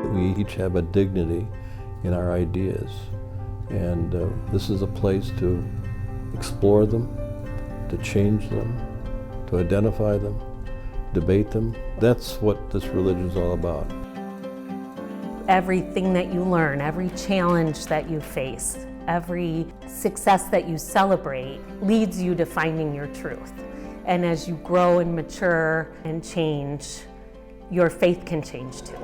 We each have a dignity in our ideas, and this is a place to explore them, to change them, to identify them, debate them. That's what this religion is all about. Everything that you learn, every challenge that you face, every success that you celebrate leads you to finding your truth. And as you grow and mature and change, your faith can change too.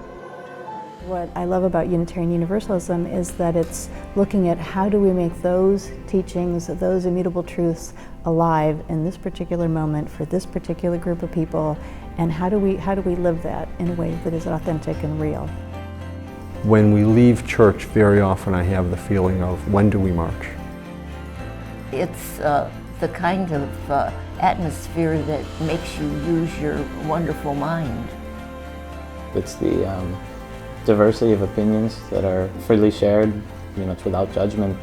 What I love about Unitarian Universalism is that it's looking at how do we make those teachings, those immutable truths alive in this particular moment for this particular group of people, and how do we live that in a way that is authentic and real. When we leave church, very often I have the feeling of, when do we march? It's the kind of atmosphere that makes you use your wonderful mind. It's the diversity of opinions that are freely shared. It's without judgment.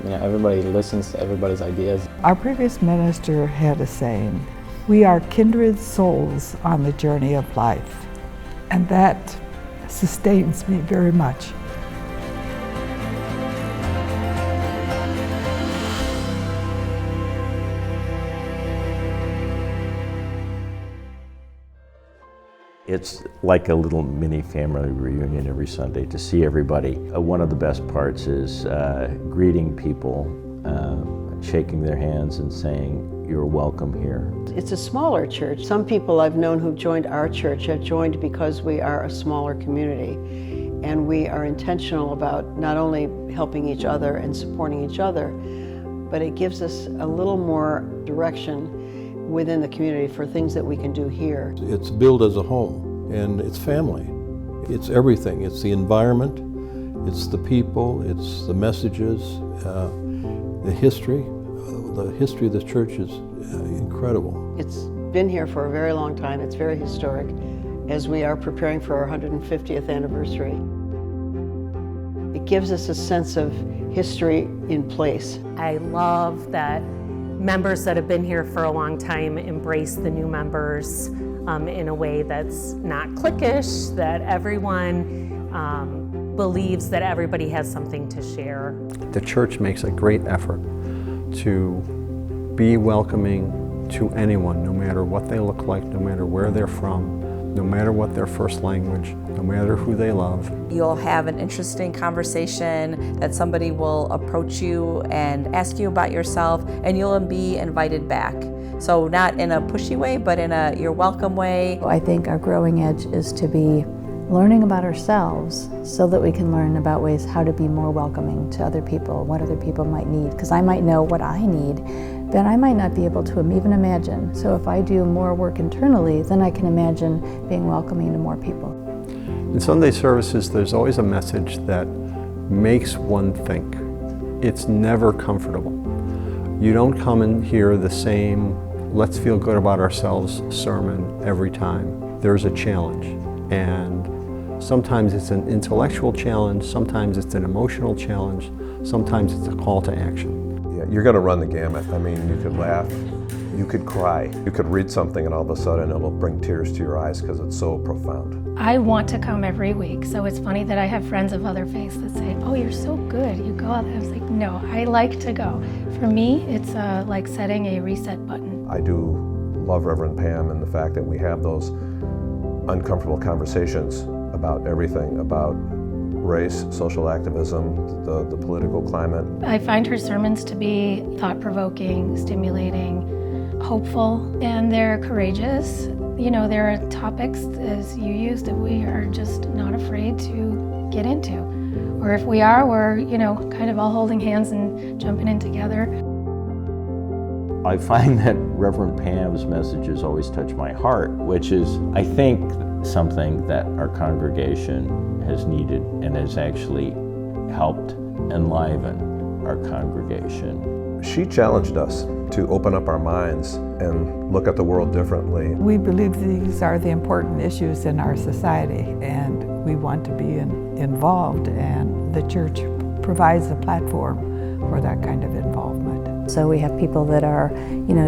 Everybody listens to everybody's ideas. Our previous minister had a saying, "We are kindred souls on the journey of life," and that sustains me very much. It's like a little mini family reunion every Sunday to see everybody. One of the best parts is greeting people, shaking their hands and saying, "You're welcome here." It's a smaller church. Some people I've known who've joined our church have joined because we are a smaller community, and we are intentional about not only helping each other and supporting each other, but it gives us a little more direction within the community for things that we can do here. It's built as a home, and it's family. It's everything. It's the environment, it's the people, it's the messages, the history. The history of this church is incredible. It's been here for a very long time. It's very historic as we are preparing for our 150th anniversary. It gives us a sense of history in place. I love that members that have been here for a long time embrace the new members in a way that's not cliquish, that everyone believes that everybody has something to share. The church makes a great effort to be welcoming to anyone, no matter what they look like, no matter where they're from, no matter what their first language, no matter who they love. You'll have an interesting conversation that somebody will approach you and ask you about yourself, and you'll be invited back. So not in a pushy way, but in a you're welcome way. I think our growing edge is to be learning about ourselves so that we can learn about ways how to be more welcoming to other people, what other people might need. Because I might know what I need, that I might not be able to even imagine. So if I do more work internally, then I can imagine being welcoming to more people. In Sunday services, there's always a message that makes one think. It's never comfortable. You don't come and hear the same, let's feel good about ourselves sermon every time. There's a challenge. And sometimes it's an intellectual challenge, sometimes it's an emotional challenge, sometimes it's a call to action. Yeah, you're going to run the gamut. I mean, you could laugh, you could cry, you could read something and all of a sudden it'll bring tears to your eyes because it's so profound. I want to come every week, so it's funny that I have friends of other faiths that say, "Oh, you're so good, you go out." I was like, no, I like to go. For me, it's like setting a reset button. I do love Reverend Pam and the fact that we have those uncomfortable conversations about everything, about race, social activism, the political climate. I find her sermons to be thought-provoking, stimulating, hopeful, and they're courageous. There are topics, as you used, that we are just not afraid to get into. Or if we are, we're, kind of all holding hands and jumping in together. I find that Reverend Pam's messages always touch my heart, which is, I think, something that our congregation has needed and has actually helped enliven our congregation. She challenged us to open up our minds and look at the world differently. We believe these are the important issues in our society, and we want to be involved, and the church provides a platform for that kind of involvement. So we have people that are,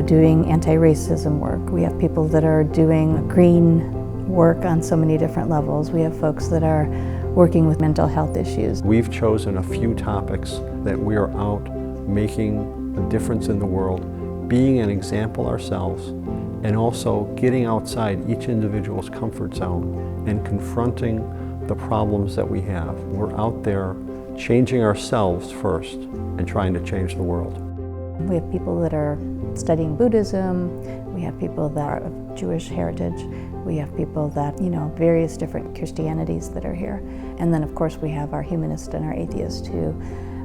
doing anti-racism work. We have people that are doing green work on so many different levels. We have folks that are working with mental health issues. We've chosen a few topics that we are out making a difference in the world, being an example ourselves, and also getting outside each individual's comfort zone and confronting the problems that we have. We're out there changing ourselves first and trying to change the world. We have people that are studying Buddhism, we have people that are of Jewish heritage, we have people that, various different Christianities that are here. And then of course we have our humanists and our atheists who,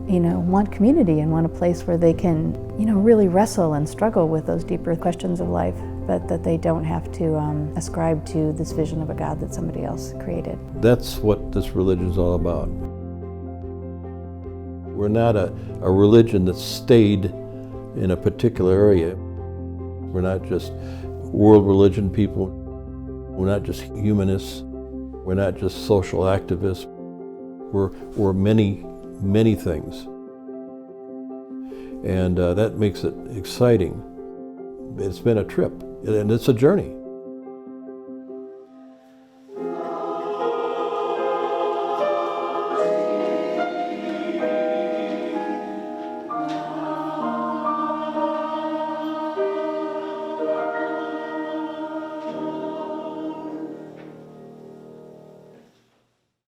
want community and want a place where they can, really wrestle and struggle with those deeper questions of life, but that they don't have to ascribe to this vision of a God that somebody else created. That's what this religion is all about. We're not a religion that stayed in a particular area. We're not just world religion people. We're not just humanists. We're not just social activists. We're many, many things. And that makes it exciting. It's been a trip, and it's a journey.